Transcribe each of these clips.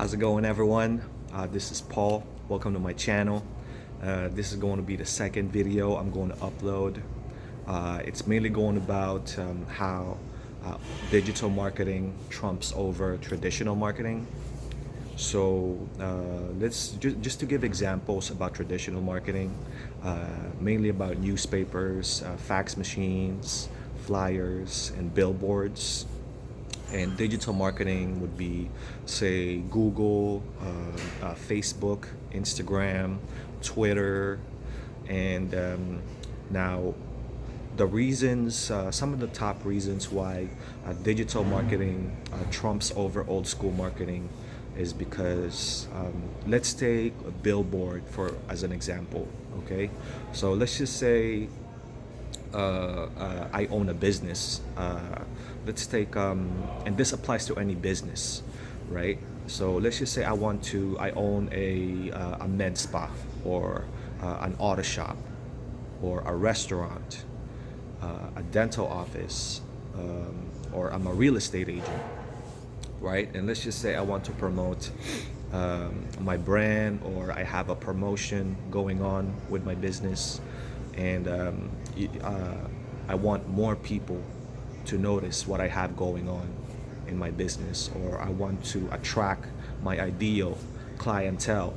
How's it going, everyone? This is Paul. Welcome to my channel. This is going to be the second video I'm going to upload. It's mainly going about how digital marketing trumps over traditional marketing. So let's just to give examples about traditional marketing, mainly about newspapers, fax machines, flyers, and billboards. And digital marketing would be, say, Google, Facebook, Instagram, Twitter, and now the reasons, some of the top reasons why digital marketing trumps over old school marketing is because let's take a billboard for as an example. Okay, so let's just say I own a business. Let's take, and this applies to any business, right? So let's just say I own a med spa or an auto shop or a restaurant, a dental office, or I'm a real estate agent, right? And let's just say I want to promote my brand, or I have a promotion going on with my business, and I want more people to notice what I have going on in my business, or I want to attract my ideal clientele.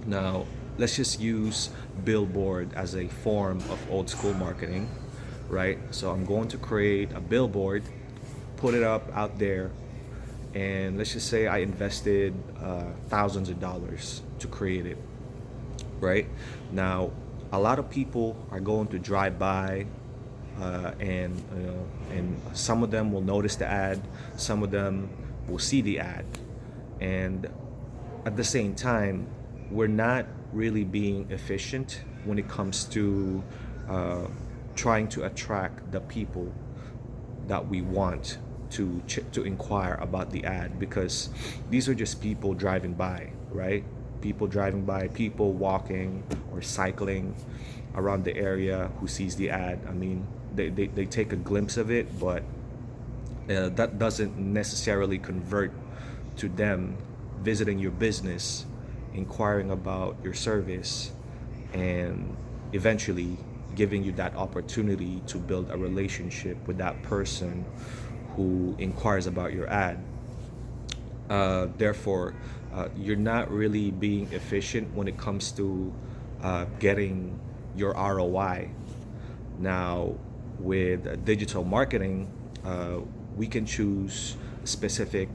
Now, let's just use billboard as a form of old school marketing, right? So I'm going to create a billboard, put it up out there, and let's just say I invested thousands of dollars to create it, right? Now, a lot of people are going to drive by, and some of them will notice the ad, some of them will see the ad, and at the same time, we're not really being efficient when it comes to trying to attract the people that we want to inquire about the ad, because these are just people driving by, right? People driving by, people walking or cycling around the area who sees the ad. I mean, they take a glimpse of it, but that doesn't necessarily convert to them visiting your business, inquiring about your service, and eventually giving you that opportunity to build a relationship with that person who inquires about your ad. Therefore, you're not really being efficient when it comes to getting your ROI. Now, with digital marketing, we can choose specific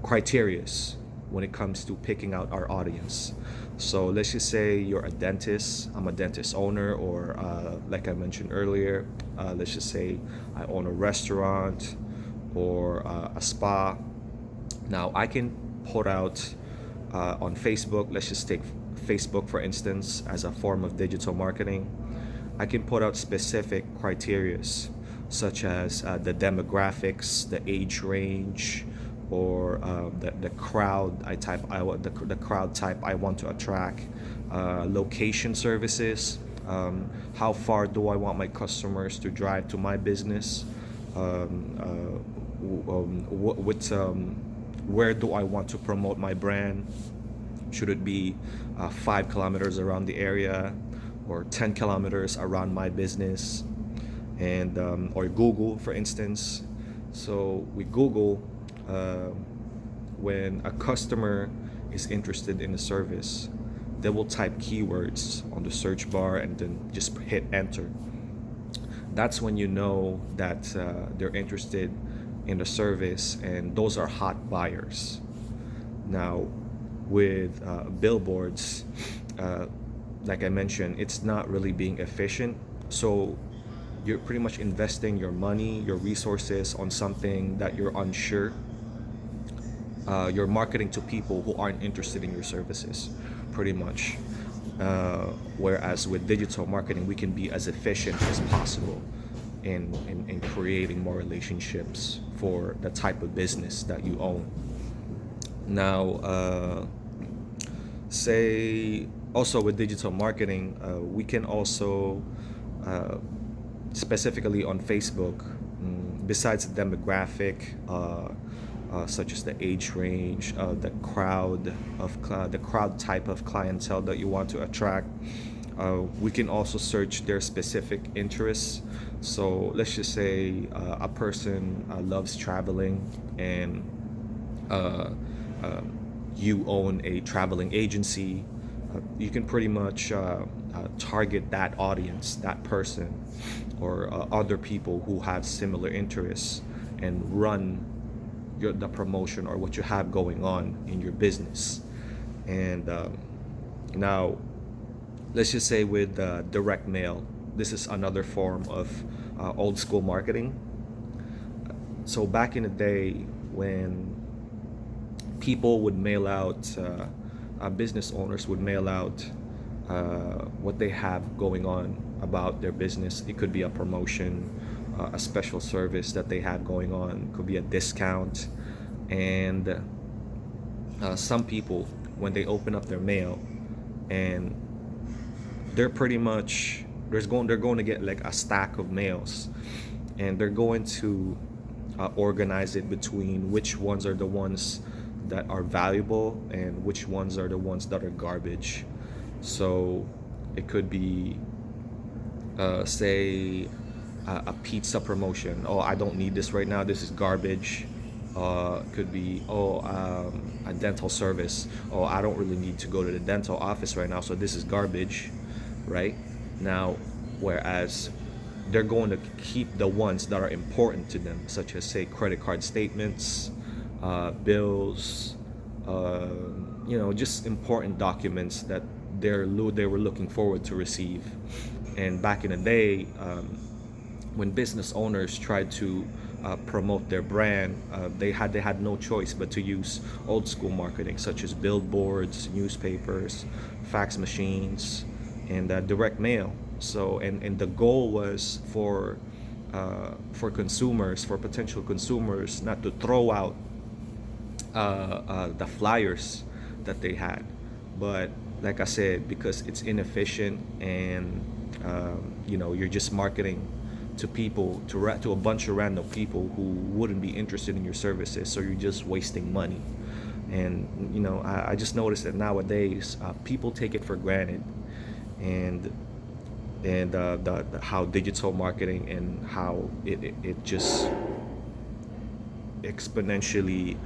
criterias when it comes to picking out our audience. So let's just say you're a dentist, I'm a dentist owner, or like I mentioned earlier, let's just say I own a restaurant or a spa. Now I can put out on Facebook, let's just take Facebook for instance as a form of digital marketing. I can put out specific criterias such as the demographics, the age range, or the crowd the crowd type I want to attract, location services, how far do I want my customers to drive to my business, where do I want to promote my brand. Should it be 5 kilometers around the area, or 10 kilometers around my business, and or Google, for instance. So with Google, when a customer is interested in a service, they will type keywords on the search bar and then just hit enter. That's when you know that they're interested in the service, and those are hot buyers. Now, with billboards, like I mentioned, it's not really being efficient. So you're pretty much investing your money, your resources on something that you're unsure. You're marketing to people who aren't interested in your services, pretty much. Whereas with digital marketing, we can be as efficient as possible in creating more relationships for the type of business that you own. Now, say also with digital marketing, we can also specifically on Facebook, besides the demographic, such as the age range, the crowd type of clientele that you want to attract. We can also search their specific interests. So let's just say a person loves traveling, and uh, you own a traveling agency. You can pretty much target that audience, that person, or other people who have similar interests, and run the promotion or what you have going on in your business. And now, let's just say with direct mail, this is another form of old school marketing. So back in the day, when people would mail out, business owners would mail out what they have going on about their business. It could be a promotion, a special service that they have going on, could be a discount. And some people, when they open up their mail, and they're pretty much they're going to get like a stack of mails, and they're going to organize it between which ones are the ones that are valuable and which ones are the ones that are garbage. So it could be, say, a pizza promotion. Oh, I don't need this right now. This is garbage. Could be, a dental service. Oh, I don't really need to go to the dental office right now, so this is garbage, right? Now, whereas they're going to keep the ones that are important to them, such as, say, credit card statements, bills, just important documents that they were looking forward to receive. And back in the day, when business owners tried to promote their brand, they had no choice but to use old school marketing, such as billboards, newspapers, fax machines, and direct mail. So, and the goal was for consumers, for potential consumers, not to throw out the flyers that they had, but like I said, because it's inefficient, and you're just marketing to people, to a bunch of random people who wouldn't be interested in your services, so you're just wasting money. And I just noticed that nowadays people take it for granted, and the how digital marketing and how it just exponentially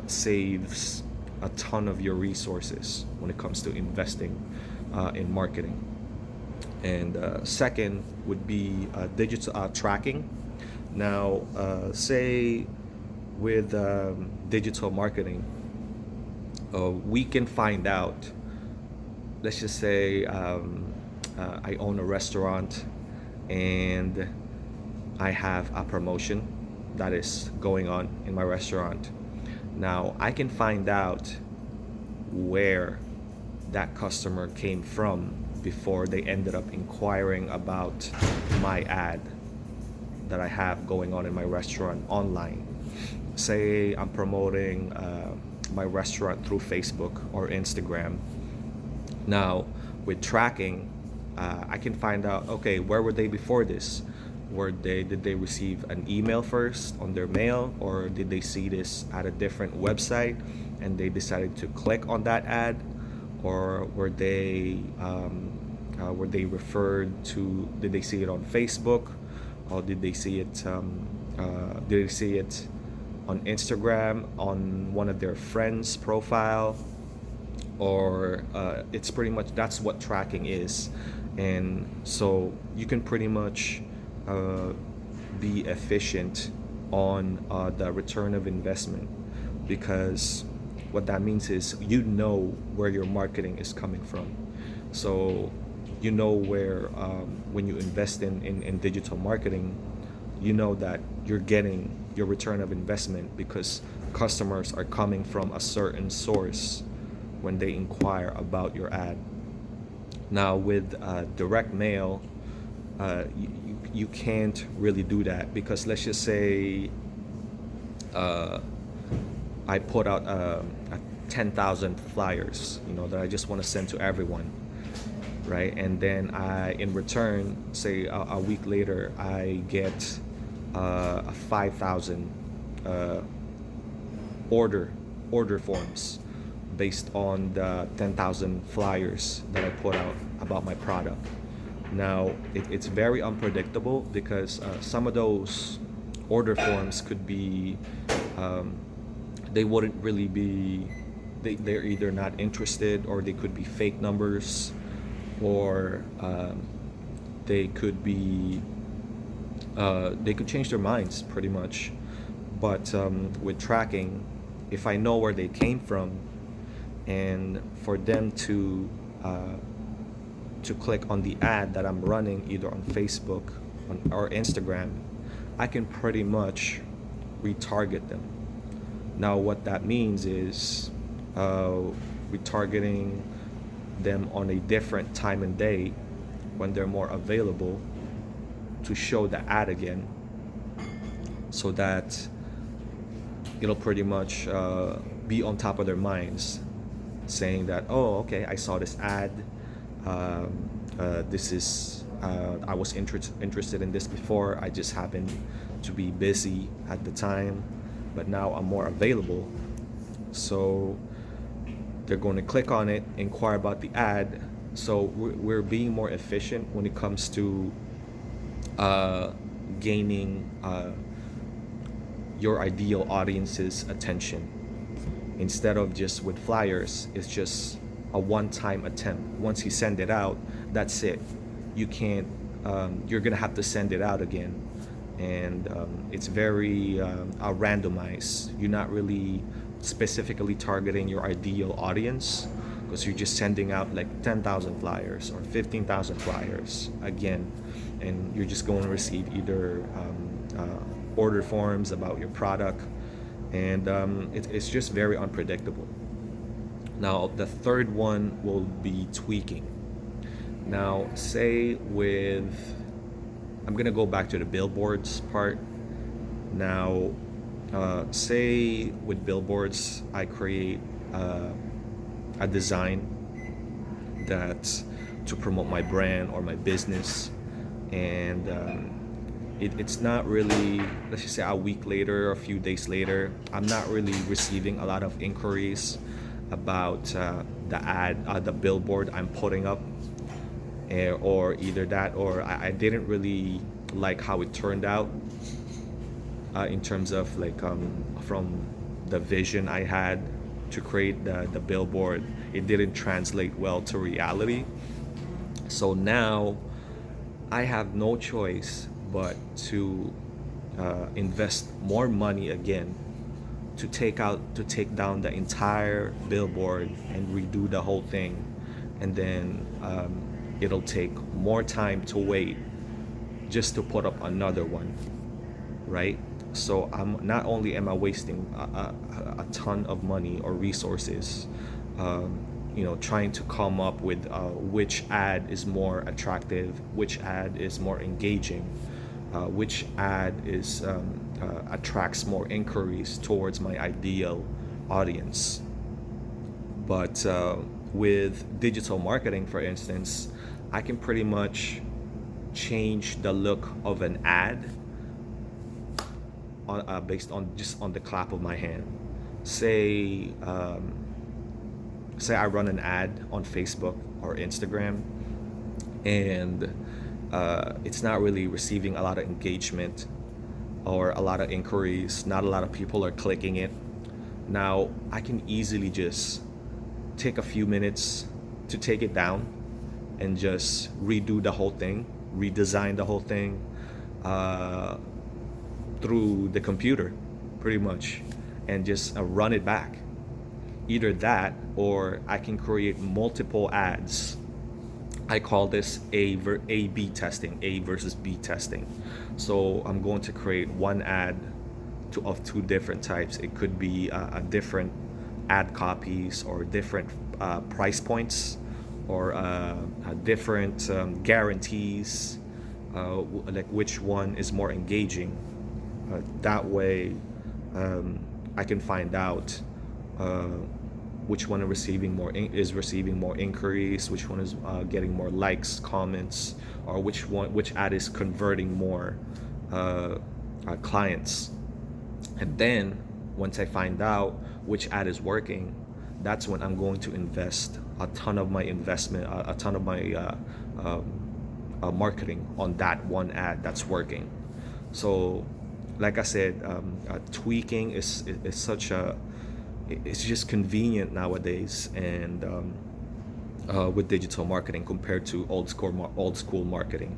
saves a ton of your resources when it comes to investing in marketing. And second would be digital tracking. Now, say with digital marketing, we can find out, let's just say I own a restaurant, and I have a promotion that is going on in my restaurant. Now, I can find out where that customer came from before they ended up inquiring about my ad that I have going on in my restaurant online. Say I'm promoting my restaurant through Facebook or Instagram. Now, with tracking, I can find out, okay, where were they before this? Did they receive an email first on their mail, or did they see this at a different website and they decided to click on that ad? Or were they referred to? Did they see it on Facebook, or did they see it on Instagram on one of their friends' profile? Or it's pretty much, that's what tracking is. And so you can pretty much be efficient on the return of investment, because what that means is where your marketing is coming from. So where when you invest in digital marketing, that you're getting your return of investment because customers are coming from a certain source when they inquire about your ad. Now, with direct mail, you can't really do that, because let's just say I put out 10,000 flyers, that I just want to send to everyone, right? And then in return, say a week later, I get a 5,000 order order forms based on the 10,000 flyers that I put out about my product. Now, it's very unpredictable because some of those order forms could be, um, they wouldn't really be, they're either not interested, or they could be fake numbers, or they could be, they could change their minds pretty much. But with tracking, if I know where they came from, and for them to click on the ad that I'm running either on Facebook or Instagram, I can pretty much retarget them. Now, what that means is retargeting them on a different time and day when they're more available to show the ad again, so that it'll pretty much be on top of their minds, saying that, oh, okay, I saw this ad. This is, I was interested in this before. I just happened to be busy at the time, but now I'm more available. So they're going to click on it, inquire about the ad. So we're being more efficient when it comes to gaining your ideal audience's attention. Instead of just with flyers, it's just a one-time attempt. Once you send it out, that's it. You can't, you're gonna have to send it out again. And it's very randomized. You're not really specifically targeting your ideal audience, because you're just sending out like 10,000 flyers or 15,000 flyers again. And you're just going to receive either order forms about your product, and it's just very unpredictable. Now, the third one will be tweaking. Now, say I'm gonna go back to the billboards part. Now, say with billboards, I create a design that to promote my brand or my business, and it's not really, let's just say a week later or a few days later, I'm not really receiving a lot of inquiries about the billboard I'm putting up, or either that, or I didn't really like how it turned out in terms of like from the vision I had to create the billboard. It didn't translate well to reality. So now I have no choice but to invest more money again to take down the entire billboard and redo the whole thing, and then it'll take more time to wait just to put up another one, right? So I'm not only am I wasting a ton of money or resources, trying to come up with which ad is more attractive, which ad is more engaging, which ad is attracts more inquiries towards my ideal audience. But with digital marketing, for instance, I can pretty much change the look of an ad based on just on the clap of my hand. Say I run an ad on Facebook or Instagram, and it's not really receiving a lot of engagement or a lot of inquiries. Not a lot of people are clicking it. Now I can easily just take a few minutes to take it down and just redo the whole thing, redesign the whole thing through the computer, pretty much, and just run it back. Either that, or I can create multiple ads. I call this A/B testing, A versus B testing. So I'm going to create one ad of two different types. It could be a different ad copies, or different price points, or different guarantees, like which one is more engaging. That way I can find out which one is receiving more inquiries, which one is getting more likes, comments, or which ad is converting more clients. And then Once I find out which ad is working, that's when I'm going to invest a ton of my investment, a ton of my marketing on that one ad that's working. So, like I said, tweaking is such a, it's just convenient nowadays, and with digital marketing compared to old school marketing.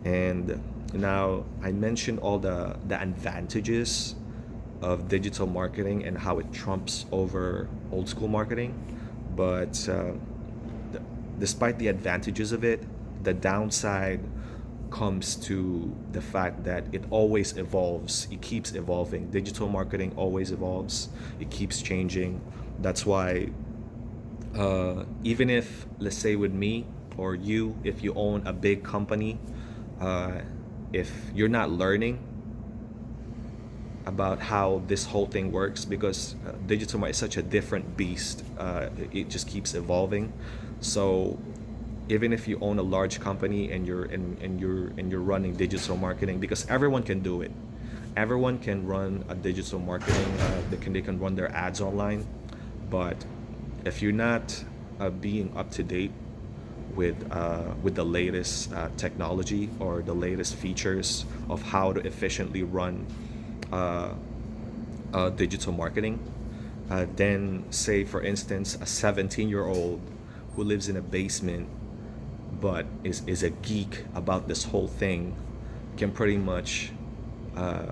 And now I mentioned all the advantages of digital marketing and how it trumps over old school marketing, but despite the advantages of it, the downside comes to the fact that it always evolves. It keeps evolving. Digital marketing always evolves. It keeps changing. That's why even if, let's say with me or you, if you own a big company, uh, if you're not learning about how this whole thing works, because digital marketing is such a different beast, it just keeps evolving. So even if you own a large company and you're running digital marketing, because everyone can do it, everyone can run a digital marketing, they can run their ads online. But if you're not being up to date with the latest technology or the latest features of how to efficiently run uh, digital marketing, then say for instance a 17-year-old who lives in a basement but is a geek about this whole thing can pretty much uh,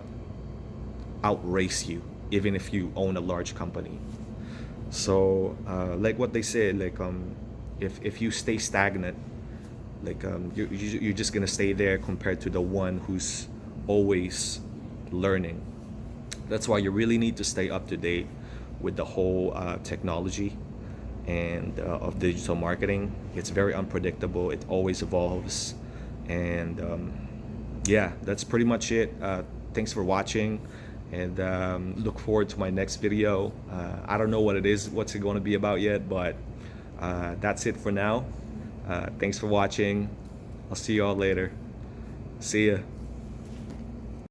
outrace you, even if you own a large company. So like what they said, like if you stay stagnant, like you're just gonna stay there compared to the one who's always learning. That's why you really need to stay up to date with the whole technology and of digital marketing. It's very unpredictable. It always evolves, and yeah, that's pretty much it. Thanks for watching, and look forward to my next video. I don't know what it is, what's it going to be about yet, but that's it for now. Thanks for watching. I'll see you all later. See ya.